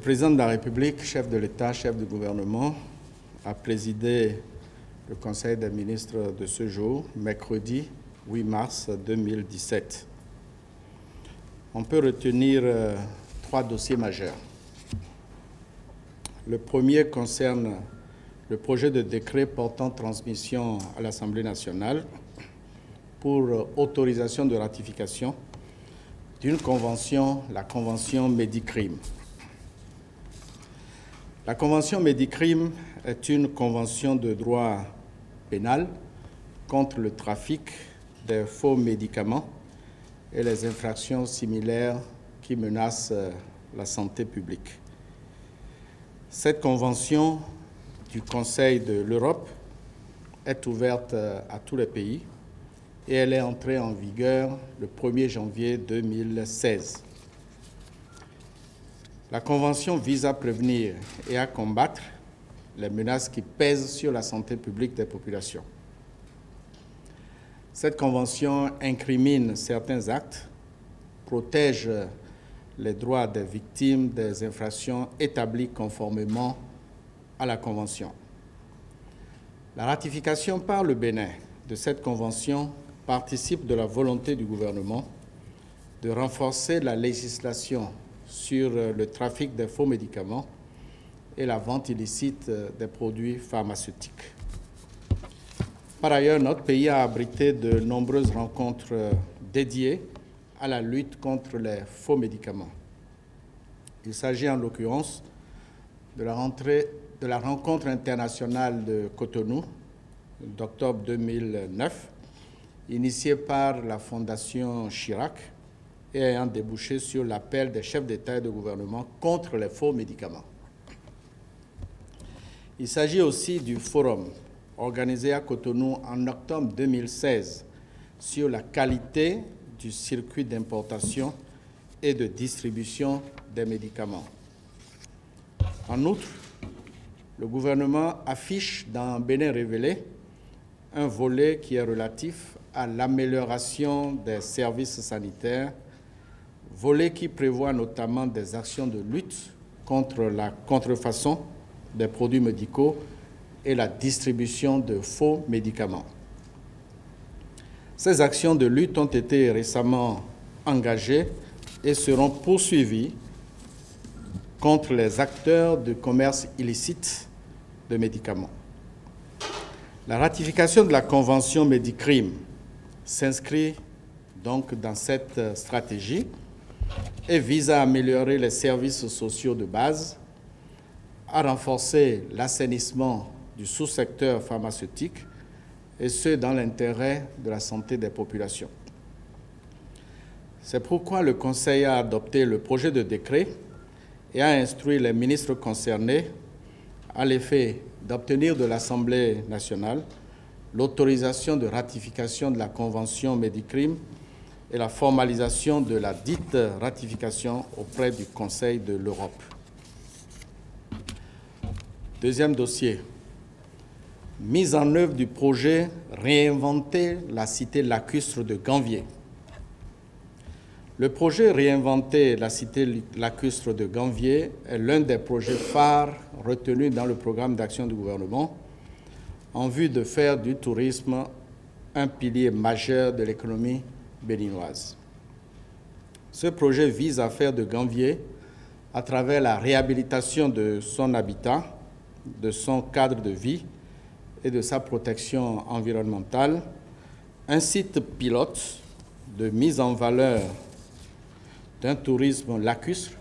président de la République, chef de l'État, chef du gouvernement, a présidé le Conseil des ministres de ce jour, mercredi 8 mars 2017. On peut retenir trois dossiers majeurs. Le premier concerne le projet de décret portant transmission à l'Assemblée nationale pour autorisation de ratification d'une convention, la Convention Médicrime. La Convention Médicrime est une convention de droit pénal contre le trafic des faux médicaments et les infractions similaires qui menacent la santé publique. Cette convention du Conseil de l'Europe est ouverte à tous les pays et elle est entrée en vigueur le 1er janvier 2016. La Convention vise à prévenir et à combattre les menaces qui pèsent sur la santé publique des populations. Cette Convention incrimine certains actes, protège les droits des victimes des infractions établies conformément à la Convention. La ratification par le Bénin de cette Convention participe de la volonté du gouvernement de renforcer la législation sur le trafic des faux médicaments et la vente illicite des produits pharmaceutiques. Par ailleurs, notre pays a abrité de nombreuses rencontres dédiées à la lutte contre les faux médicaments. Il s'agit en l'occurrence de la rencontre internationale de Cotonou d'octobre 2009, initiée par la Fondation Chirac et ayant débouché sur l'appel des chefs d'État et de gouvernement contre les faux médicaments. Il s'agit aussi du forum organisé à Cotonou en octobre 2016 sur la qualité du circuit d'importation et de distribution des médicaments. En outre, le gouvernement affiche dans Bénin Révélé un volet qui est relatif à l'amélioration des services sanitaires, volet qui prévoit notamment des actions de lutte contre la contrefaçon des produits médicaux et la distribution de faux médicaments. Ces actions de lutte ont été récemment engagées et seront poursuivies contre les acteurs de commerce illicite de médicaments. La ratification de la Convention Médicrime s'inscrit donc dans cette stratégie et vise à améliorer les services sociaux de base, à renforcer l'assainissement du sous-secteur pharmaceutique, et ce, dans l'intérêt de la santé des populations. C'est pourquoi le Conseil a adopté le projet de décret et a instruit les ministres concernés à l'effet d'obtenir de l'Assemblée nationale l'autorisation de ratification de la Convention Médicrime et la formalisation de la dite ratification auprès du Conseil de l'Europe. Deuxième dossier. Mise en œuvre du projet Réinventer la cité lacustre de Ganvié. Le projet Réinventer la cité lacustre de Ganvié est l'un des projets phares retenus dans le programme d'action du gouvernement en vue de faire du tourisme un pilier majeur de l'économie béninoise. Ce projet vise à faire de Ganvié, à travers la réhabilitation de son habitat, de son cadre de vie et de sa protection environnementale, un site pilote de mise en valeur d'un tourisme lacustre,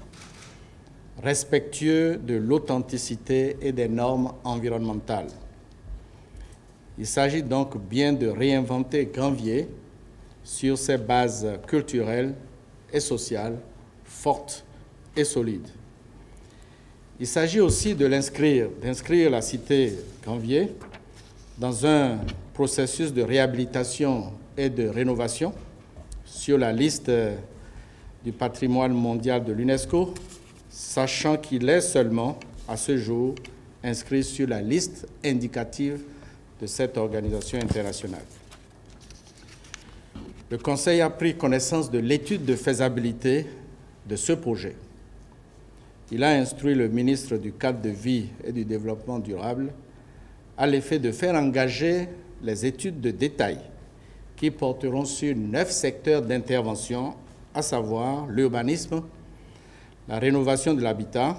respectueux de l'authenticité et des normes environnementales. Il s'agit donc bien de réinventer Ganvié sur ses bases culturelles et sociales fortes et solides. Il s'agit aussi d'inscrire la cité Ganvié dans un processus de réhabilitation et de rénovation sur la liste du patrimoine mondial de l'UNESCO, sachant qu'il est seulement, à ce jour, inscrit sur la liste indicative de cette organisation internationale. Le Conseil a pris connaissance de l'étude de faisabilité de ce projet il a instruit le ministre du Cadre de vie et du Développement durable à l'effet de faire engager les études de détail qui porteront sur 9 secteurs d'intervention, à savoir l'urbanisme, la rénovation de l'habitat,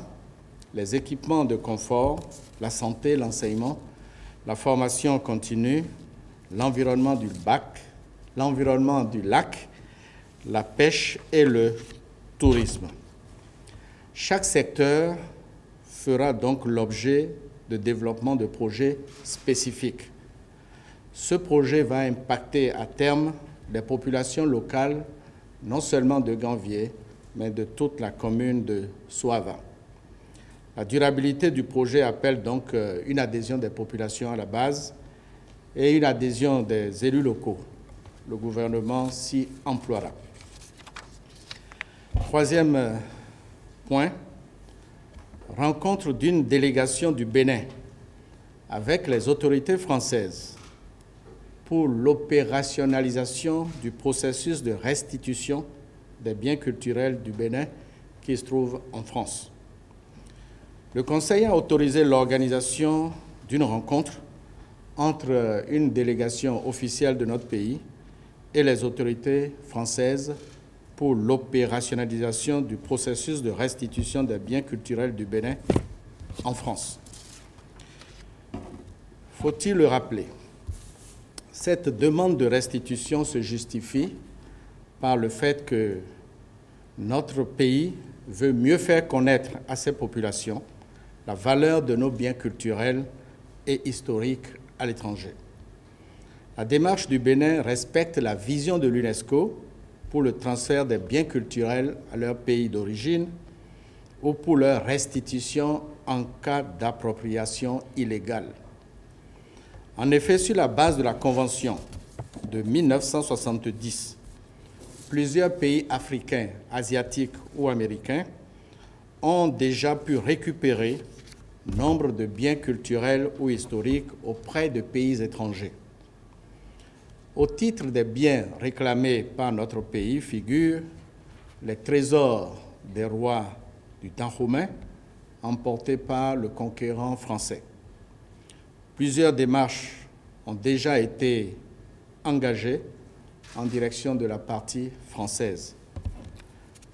les équipements de confort, la santé, l'enseignement, la formation continue, l'environnement du lac, la pêche et le tourisme. Chaque secteur fera donc l'objet de développement de projets spécifiques. Ce projet va impacter à terme les populations locales, non seulement de Ganvié, mais de toute la commune de Soava. La durabilité du projet appelle donc une adhésion des populations à la base et une adhésion des élus locaux. Le gouvernement s'y emploiera. Troisième point, rencontre d'une délégation du Bénin avec les autorités françaises pour l'opérationnalisation du processus de restitution des biens culturels du Bénin qui se trouve en France. Le Conseil a autorisé l'organisation d'une rencontre entre une délégation officielle de notre pays et les autorités françaises pour l'opérationnalisation du processus de restitution des biens culturels du Bénin en France. Faut-il le rappeler? Cette demande de restitution se justifie par le fait que notre pays veut mieux faire connaître à ses populations la valeur de nos biens culturels et historiques à l'étranger. La démarche du Bénin respecte la vision de l'UNESCO pour le transfert des biens culturels à leur pays d'origine ou pour leur restitution en cas d'appropriation illégale. En effet, sur la base de la Convention de 1970, plusieurs pays africains, asiatiques ou américains ont déjà pu récupérer nombre de biens culturels ou historiques auprès de pays étrangers. Au titre des biens réclamés par notre pays figurent les trésors des rois du Dahomey emportés par le conquérant français. Plusieurs démarches ont déjà été engagées en direction de la partie française.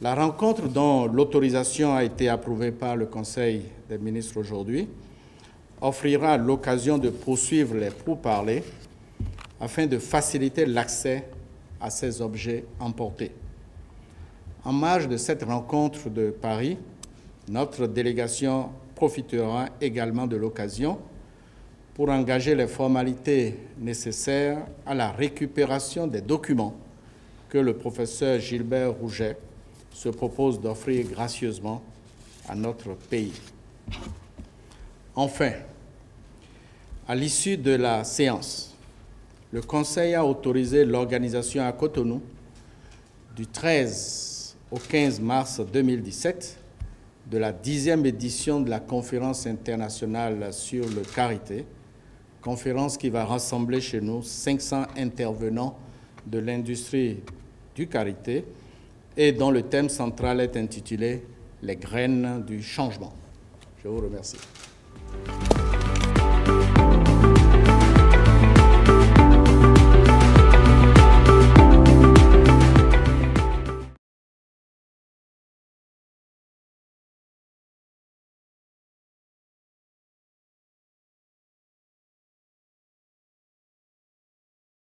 La rencontre dont l'autorisation a été approuvée par le Conseil des ministres aujourd'hui offrira l'occasion de poursuivre les pourparlers afin de faciliter l'accès à ces objets emportés. En marge de cette rencontre de Paris, notre délégation profitera également de l'occasion pour engager les formalités nécessaires à la récupération des documents que le professeur Gilbert Rouget se propose d'offrir gracieusement à notre pays. Enfin, à l'issue de la séance, le Conseil a autorisé l'organisation à Cotonou du 13 au 15 mars 2017 de la 10e édition de la conférence internationale sur le karité, conférence qui va rassembler chez nous 500 intervenants de l'industrie du karité et dont le thème central est intitulé « Les graines du changement ». Je vous remercie.